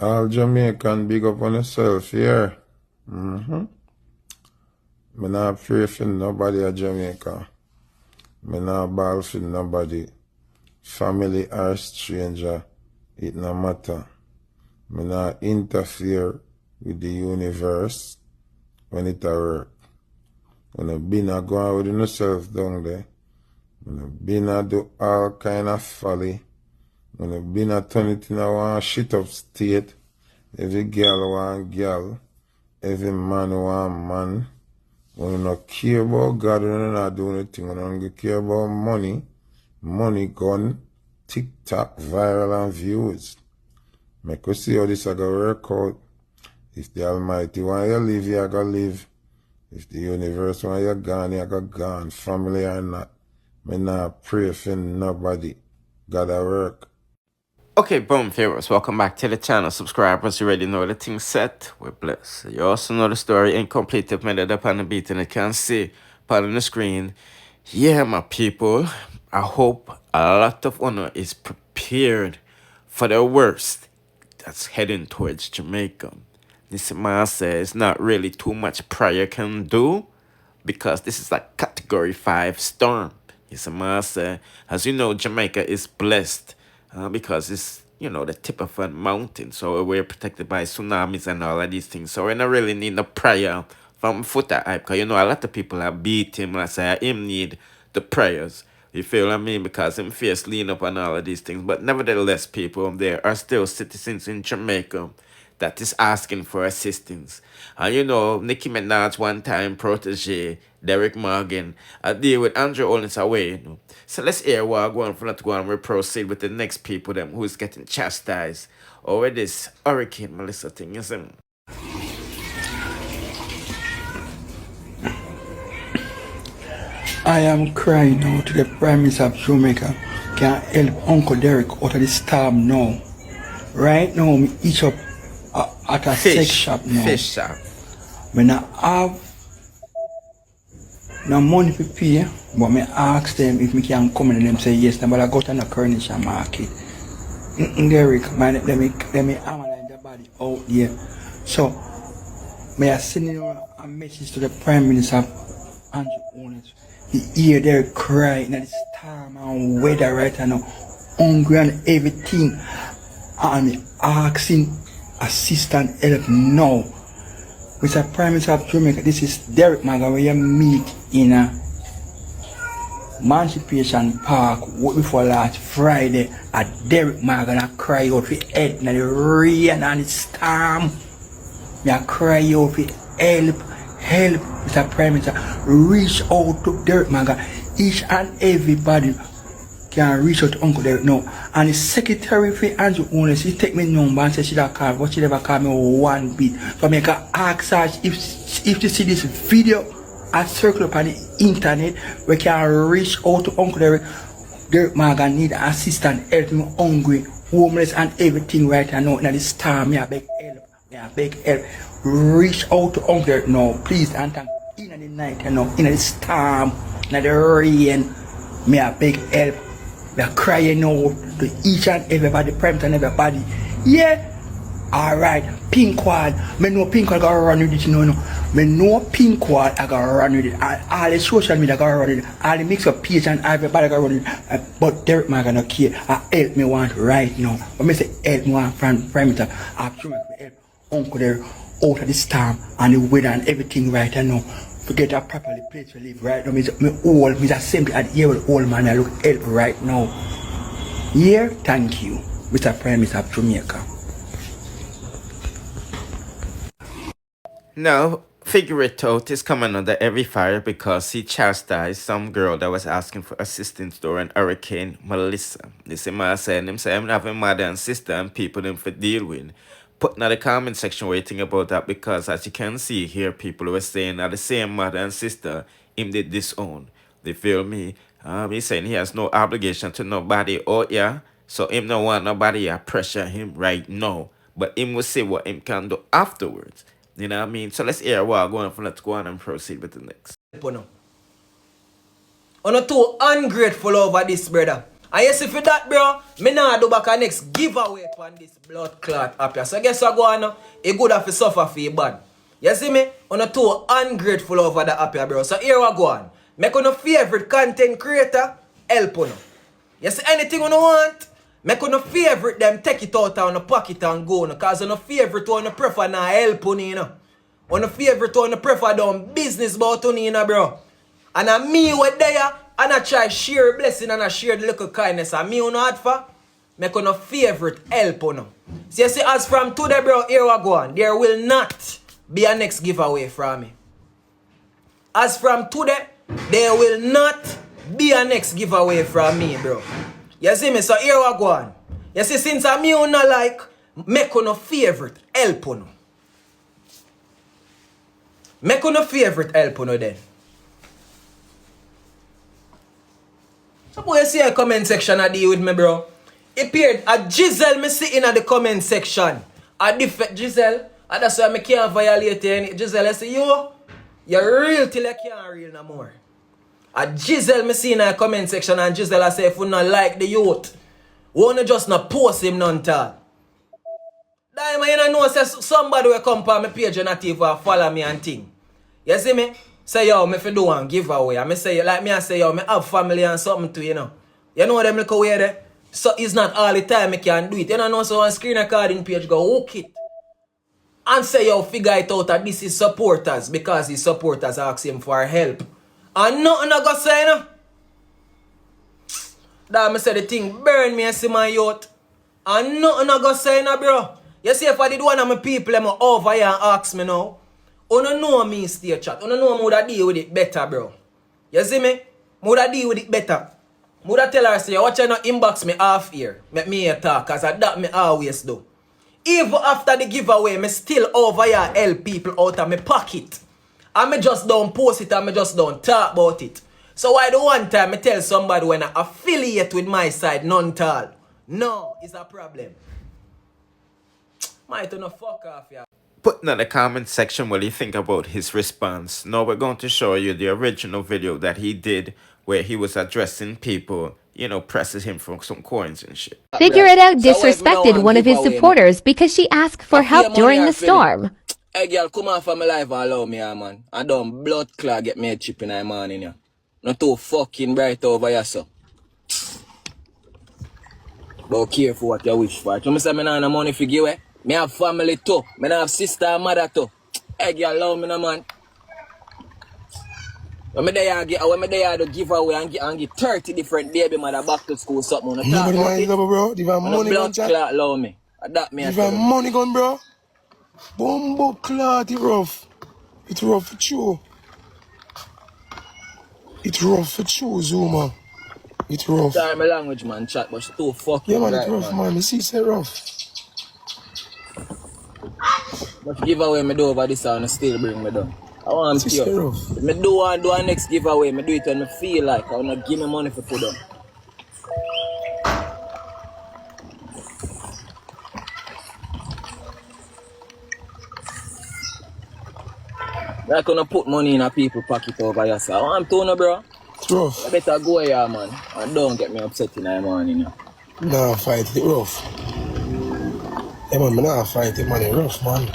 All Jamaican, big up on yourself here. Me not pray for nobody at Jamaica. Me not ball for nobody. Family or stranger, it no matter. Me not interfere with the universe when it a work. When I been a go out with yourself down there, when I been a do all kind of folly, when I been a turn it in a one shit up state, every girl want girl, every man want man. When you not care about God, when you not do anything, when you care about money, money gun, TikTok, viral and views. Make you see how this a go work out. If the Almighty want you live, you go live. If the universe want you gone, you go gone. Family or not. Me not pray for nobody. Gotta work. Okay, boom, viewers, welcome back to the channel. Subscribers, you already know the thing set. We're blessed. You also know the story incomplete if made up on the beat and you can see part on the screen. Yeah, my people, I hope a lot of honor is prepared for the worst that's heading towards Jamaica. This man says not really too much prayer can do because this is like category 5 storm. It's a master. As you know, Jamaica is blessed because it's, you know, the tip of a mountain. So we're protected by tsunamis and all of these things. So we don't really need no prayer from Foota hype. Because, you know, a lot of people have beat him. Let's say him need the prayers. You feel what I mean? Because him face lean up on all of these things. But nevertheless, people, there are still citizens in Jamaica that is asking for assistance. And you know, Nicki Minaj one time protege, Derek Morgan, I deal with Andrew Holness away. You know. So let's hear what I go on from that to go and we proceed with the next people them who is getting chastised over this Hurricane Melissa thing, you see? I am crying now to the Prime Minister of Jamaica. Can help Uncle Derek out of the storm now. Right now, me each up at a sex shop now. Fish shop. When I have no money to pay, but me ask them if me can come and them say yes, but I got to the Carnation market. Derek, man, let me analyze the body out there. So, may I send you a message to the Prime Minister Andrew Holness. You hear they cry in this storm and weather right now, hungry and everything, and asking assistant help now. Mr. Prime Minister of Jamaica, this is Derek Maga where you meet in a Emancipation Park before last Friday at Derek Maga and I cry out for help in the rain and the storm. I cry out for help, Mr. Prime Minister. Reach out to Derek Maga. Each and everybody can reach out to Uncle Derek now. And the secretary for Andrew Holness, he take me number and say she don't call, but she never call me one bit. So I can ask her if you see this video I circle up on the internet, we can reach out to Uncle Derek. Derek Maga need assistance, help me hungry, homeless and everything right now. Now this time, I beg help. Reach out to Uncle Derek now, please, and thank in the night and now, in the storm, in the rain, may I beg help. We are crying out to each and everybody, Prime and everybody. Yeah, alright, Pink Wall. Me know Pink Wall gonna run with it, you know. Me know Pink Wall I gonna run with it. All the social media gonna run with it. All the mix up page and everybody gonna run with it. But Derek Maga no care. Help me want right now. But me say help me want from Prime Minister. I'm sure me help Uncle Derek out of the storm and the weather and everything right now. To get a properly place to live right now. Me just simply at here with old man I look help right now. Here, thank you, Mr. Prime Minister of Jamaica. Now, figure it out, he's coming under every fire because he chastised some girl that was asking for assistance during Hurricane Melissa. This is my saying, him say, I'm having mother and sister and people them for deal with. Put in the comment section what you think about that because as you can see here, people were saying that the same mother and sister him did disown. They feel me? He's saying he has no obligation to nobody out here. So him no want nobody pressure him right now. But him will say what him can do afterwards. You know what I mean? So let's hear what I'm going from. Let's go on and proceed with the next. I'm not too ungrateful over this, brother. And yes, if you that, bro, me nah do back a next giveaway on this blood clot up here. So guess what go on now? It good have to suffer for you bad. You see me? On a too ungrateful over the up here, bro. So here we go on. Make on a favorite content creator, help on. You see anything you want? Make on a favorite them take it out on the pocket and go on. Cause on a favorite one prefer na help on you know. On a favorite one prefer doing business about on you know, bro. And a me with there. And I try share blessing and I share the little kindness. And me on hard for, make on a favorite help on. So you see, as from today, bro, here we go on. There will not be a next giveaway from me. As from today, there will not be a next giveaway from me, bro. You see me? So here we go on. You see, since I'm me on like, make on a favorite help on. Make on a favorite help on then. So boy, you see a comment section I deal with me, bro. It appeared a Giselle me sitting at the comment section. A different Giselle. And that's why I can't violate any. Giselle, I say, yo, you're real till I can't real no more. A Giselle me see in the comment section and Giselle I say, if you not like the youth, wanna just not post him none tal. That man, you know, say somebody will come on my page and not even follow me and thing. You see me? Say yo, me fi do one giveaway. I say like me I say yo, me have family and something too, you know. You know them little way there? So it's not all the time I can do it. You know, so on screen recording page go hook it. And say yo, figure it out that this is supporters because his supporters ask him for help. And nothing I go say, you know. That me say the thing burn me and see my youth. And nothing I go say, you know, bro. You see if I did one of my people them over here and ask me now. You don't know me stay chat. You don't know me would deal with it better, bro. You see me? Would deal with it better. Would tell her, say, watch you not inbox me half here. Make me here talk, cause that me always do. Even after the giveaway, me still over here help people out of my pocket. And me just don't post it and me just don't talk about it. So why the one time I tell somebody when I affiliate with my side, none tall. No, it's a problem. Might no fuck off, yeah. Put in the comment section what you think about his response. Now we're going to show you the original video that he did where he was addressing people, you know, pressing him for some coins and shit. Figure It Out disrespected one of his supporters because she asked for help during the storm. Hey girl, come on for my life and allow me, yeah, man. I don't blood clot get me a chip in my morning, yeah. Not too fucking bright over here, so. But careful what you wish for. You say me not have money for give away? Me have family too. Me have sister and mother too. Hey girl, allow me, no, man. When me there to give away and get 30 different baby mother back to school something. Nobody mind, bro. If I money gun, chat. Allow me. That me. If I money gun, bro. Bumbo clot, it rough. It's rough for you. It's rough for you, Zuma. It's rough. Sorry, my language, man, chat, but it's too fucking yeah, man, right, it's rough, man. You see, it's rough. But giveaway me do over this and still bring me down. I want to pure. If me do a next giveaway, me do it when me feel like I want to give me money for put down. Like gonna put money in a people pocket over here, so I want to know, bro. It's rough. I better go here, man. And don't get me upset in the morning. Nah, fight it rough. Yeah, man, nah, fight it, man. It's rough, man.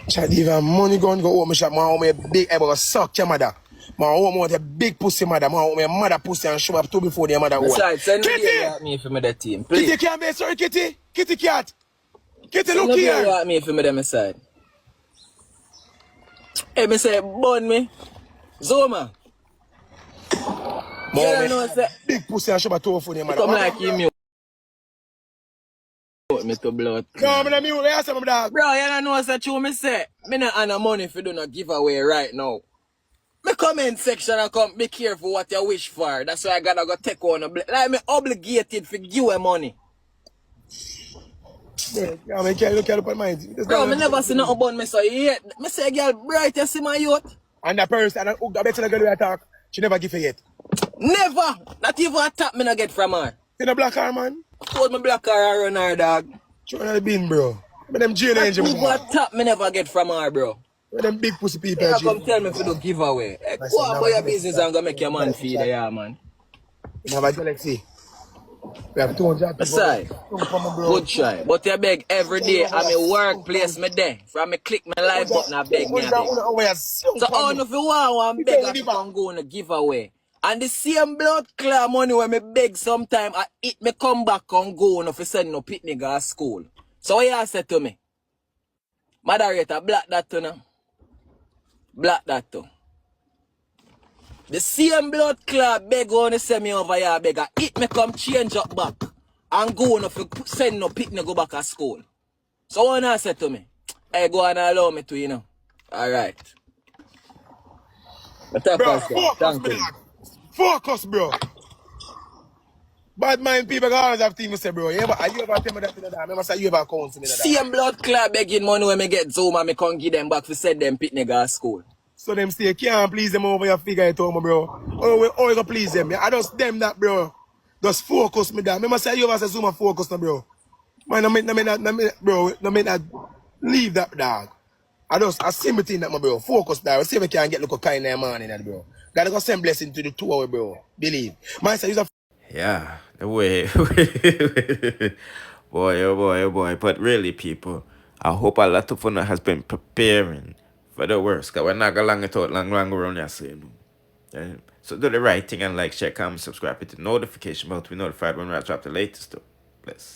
Chat, even money gun go home, shot, man, home a big able suck your mother. Man, home want a big pussy mother, man, home a mother pussy and show up two before the mother one. Send me for me that team, please. Kitty can't be sorry, Kitty. Kitty cat. Kitty, look here. here. Me for me them side. Hey, me say, burn me. Zoma. Man, yeah, big pussy and show up two before the mother. Come like him, me to blood. Come on, me, where some dog? Bro, you don't know what me say. Me not have no money if you do not give away right now. Me comment section and come be careful what you wish for. That's why I gotta go take one. Like me obligated for give away money. Yeah, I can't look at mind. Bro, me never see nothing about me so yet. Me say girl bright you see my youth. And the person I bet you the girl attack. She never give it yet. Never! Not even a tap me not get from her. You know black car, man? Of course me black car run her, dog. She run the bin, bro. But them jail angel. Not even a tap me never get from her, bro. Where them big pussy people, Yeah, G. come tell me if you do giveaway. Hey, go on about your business and go make your man feed there, yeah, man. We have a Galaxy. We have 200 people. Aside, Bro. good try. But you beg every day at my workplace, me there. From me click my live button, I beg me, I beg. So all of you want one beg I can go on a giveaway. And the same blood clot money when me beg sometime, I eat me come back and go on if you send no pit nigga at school. So what you say to me? Moderator, black that to now. Black that to. The same blood clot beg on the send me over here, beg. I eat me come change up back. And go on if you send no pit nigga go back at school. So what you say to me? Hey, go and allow me to, you know. Alright. Bro, focus, me dog. Focus, bro. Bad mind people always have things to say, bro. You ever tell me that in the time? I say you ever account to me that. Same blood clot begging money when me get Zoom and me can't give them back to send them pit nigga at school. So them say, can't please them over your figure it out, bro. Oh, you go please them. I just them that, bro. Just focus me down. I say you ever say Zoom and focus now, bro. Man, no mean that leave that dog. I see me thing that, my bro. Focus down. I see if I can get look kind of man in that, bro. Gotta go send blessing to the 2 hour, bro. Believe. Man, say use Yeah, the way. Boy, oh boy, oh boy. But really, people, I hope a lot of us has been preparing for the worst. Because we're not going to long it out, long around here, so, you know. Yeah. So do the right thing and like, share, comment, subscribe, hit the notification bell to be notified when I drop the latest stuff. Bless.